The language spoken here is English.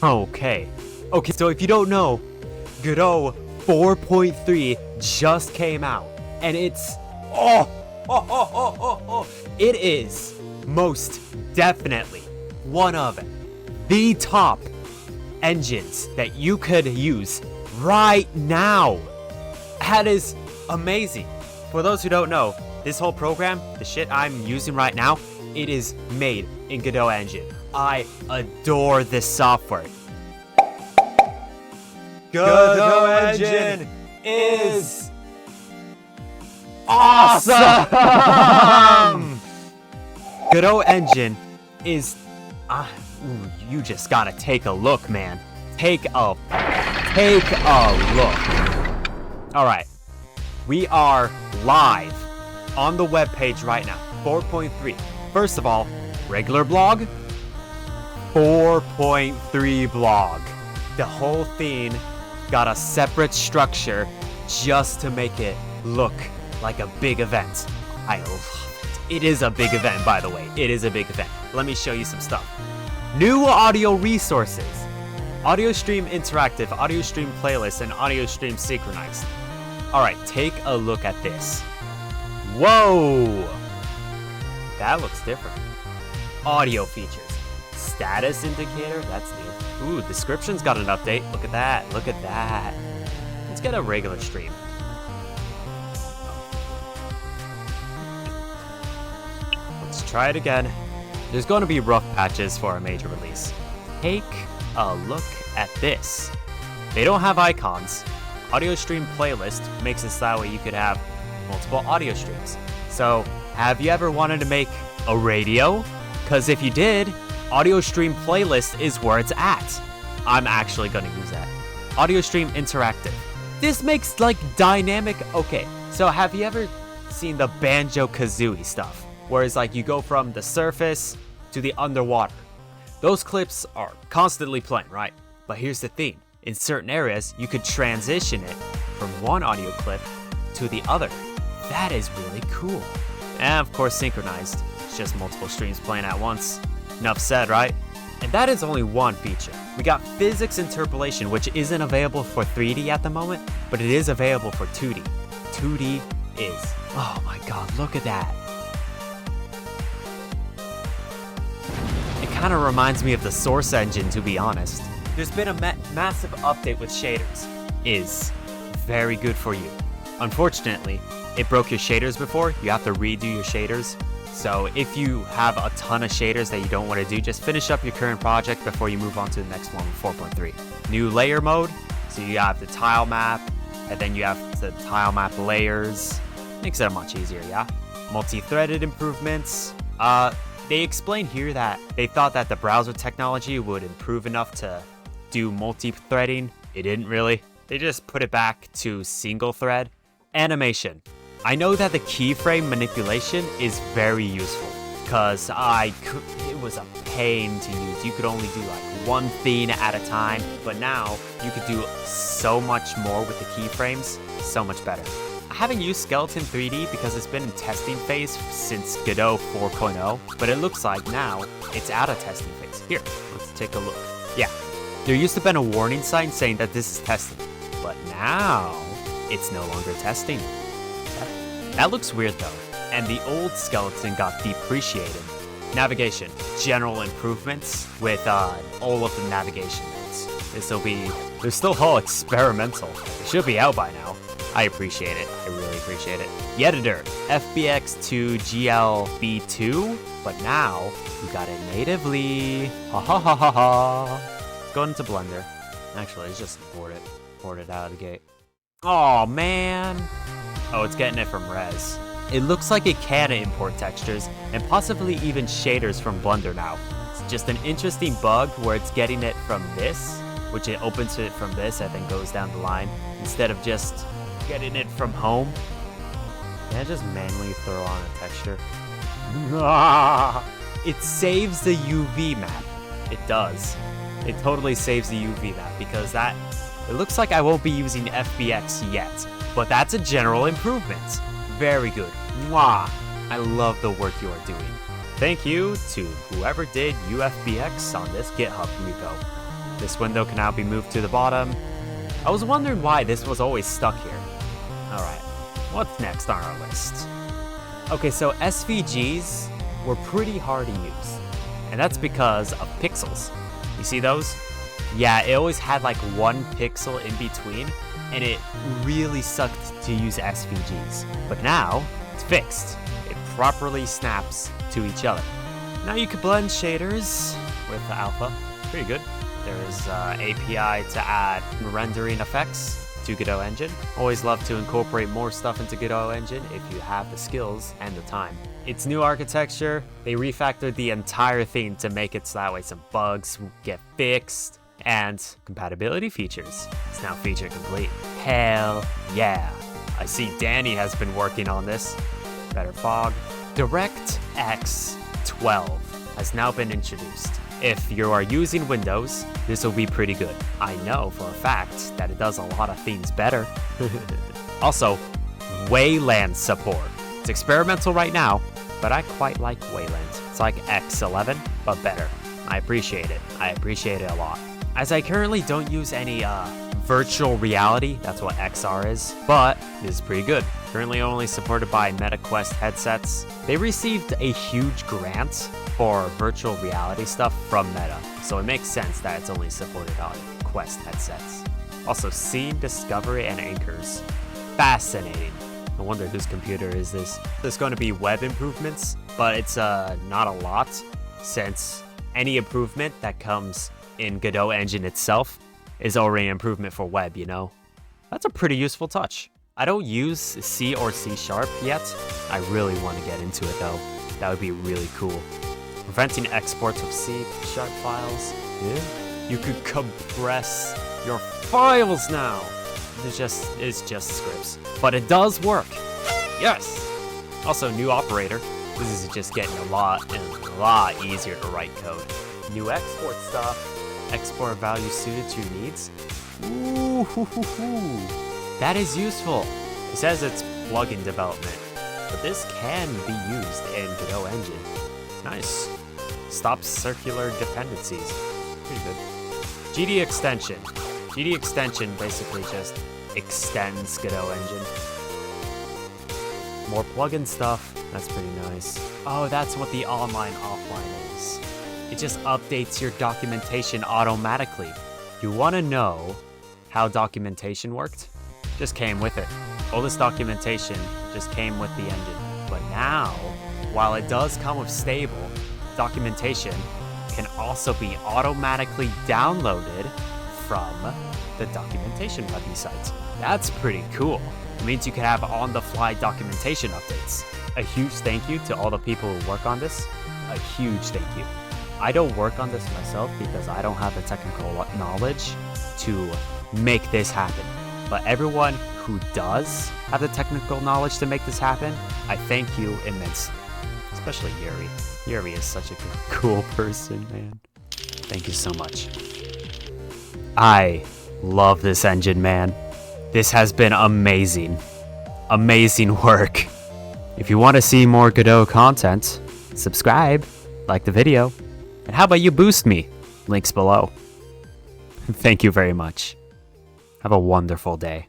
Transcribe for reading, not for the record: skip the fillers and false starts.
Okay. Okay, so if you don't know, Godot 4.3 just came out, and it's it is most definitely one of the top engines that you could use right now. That is amazing. For those who don't know, this whole program, the shit I'm using right now, it is made in Godot Engine. I adore this software. Godot Engine is awesome! Godot Engine is... you just gotta take a look, man. Take a look. Alright. We are live on the webpage right now. 4.3. First of all, regular blog. 4.3 blog. The whole thing got a separate structure just to make it look like a big event. I love it. It is a big event, by the way. It is a big event. Let me show you some stuff. New audio resources. Audio stream interactive, audio stream playlist, and audio stream synchronized. Alright, take a look at this. Whoa! That looks different. Audio features. Status indicator, that's new. Ooh, description's got an update. Look at that, look at that. Let's get a regular stream. Let's try it again. There's going to be rough patches for a major release. Take a look at this. They don't have icons. Audio stream playlist makes it that way you could have multiple audio streams. So, have you ever wanted to make a radio? Because if you did, audio stream playlist is where it's at. I'm actually going to use that. Audio stream interactive. This makes like dynamic. Okay, so have you ever seen the Banjo-Kazooie stuff? Where it's like you go from the surface to the underwater. Those clips are constantly playing, right? But here's the thing. In certain areas, you could transition it from one audio clip to the other. That is really cool. And of course, synchronized. It's just multiple streams playing at once. Enough said, right? And that is only one feature. We got physics interpolation, which isn't available for 3D at the moment, but it is available for 2D. 2D is, oh my god, look at that. It kind of reminds me of the Source engine, to be honest. There's been a massive update with shaders. Is very good for you. Unfortunately, it broke your shaders before. You have to redo your shaders. So if you have a ton of shaders that you don't want to do, just finish up your current project before you move on to the next one with 4.3. New layer mode. So you have the Tilemap, and then you have the Tilemap layers. Makes it much easier, yeah? Multi-threaded improvements. They explain here that they thought that the browser technology would improve enough to do multi-threading. It didn't really. They just put it back to single thread. Animation. I know that the keyframe manipulation is very useful because it was a pain to use. You could only do like one thing at a time, but now you could do so much more with the keyframes, so much better. I haven't used Skeleton 3D because it's been in testing phase since Godot 4.0, but it looks like now it's out of testing phase. Here, let's take a look. Yeah, there used to have been a warning sign saying that this is testing, but now it's no longer testing. That looks weird though, and the old skeleton got depreciated. Navigation, general improvements with all of the navigation modes. They're still all experimental. It should be out by now. I appreciate it. I really appreciate it. The editor, FBX to GLB2, but now we got it natively. Ha ha ha ha ha. Let's go into Blender. Actually, let's just port it out of the gate. Oh man. Oh, it's getting it from Res. It looks like it can import textures and possibly even shaders from Blender now. It's just an interesting bug where it's getting it from this, which it opens it from this and then goes down the line, instead of just getting it from home. Can I just manually throw on a texture? It saves the UV map. It does. It totally saves the UV map because it looks like I won't be using FBX yet, but that's a general improvement. Very good. Mwah! I love the work you are doing. Thank you to whoever did UFBX on this GitHub repo. This window can now be moved to the bottom. I was wondering why this was always stuck here. Alright, what's next on our list? Okay, so SVGs were pretty hard to use. And that's because of pixels. You see those? Yeah, it always had like one pixel in between, and it really sucked to use SVGs. But now, it's fixed. It properly snaps to each other. Now you can blend shaders with the alpha. Pretty good. There is API to add rendering effects to Godot Engine. Always love to incorporate more stuff into Godot Engine if you have the skills and the time. Its new architecture, they refactored the entire thing to make it so that way some bugs get fixed, and compatibility features. It's now feature complete. Hell yeah. I see Danny has been working on this. Better fog. DirectX 12 has now been introduced. If you are using Windows, this will be pretty good. I know for a fact that it does a lot of things better. Also, Wayland support. It's experimental right now, but I quite like Wayland. It's like X11, but better. I appreciate it. I appreciate it a lot. As I currently don't use any virtual reality, that's what XR is, but this is pretty good. Currently only supported by MetaQuest headsets. They received a huge grant for virtual reality stuff from Meta, so it makes sense that it's only supported on Quest headsets. Also, scene discovery and anchors. Fascinating. I wonder whose computer is this. There's going to be web improvements, but it's not a lot, since any improvement that comes in Godot Engine itself is already an improvement for web, you know? That's a pretty useful touch. I don't use C or C# yet. I really want to get into it though. That would be really cool. Preventing exports of C# files. Yeah. You could compress your files now. It's just scripts, but it does work. Yes. Also, new operator. This is just getting a lot easier to write code. New export stuff. Export value suited to your needs. Ooh, that is useful. It says it's plugin development, but this can be used in Godot Engine. Nice. Stops circular dependencies. Pretty good. GDExtension. GDExtension basically just extends Godot Engine. More plugin stuff. That's pretty nice. Oh, that's what the online-offline is. It just updates your documentation automatically. You want to know how documentation worked? Just came with it. All this documentation just came with the engine. But now, while it does come with stable, documentation can also be automatically downloaded from the documentation website. That's pretty cool. It means you can have on-the-fly documentation updates. A huge thank you to all the people who work on this. A huge thank you. I don't work on this myself because I don't have the technical knowledge to make this happen. But everyone who does have the technical knowledge to make this happen, I thank you immensely. Especially Yuri. Yuri is such a cool person, man. Thank you so much. I love this engine, man. This has been amazing. Amazing work. If you want to see more Godot content, subscribe, like the video, and how about you boost me? Links below. Thank you very much. Have a wonderful day.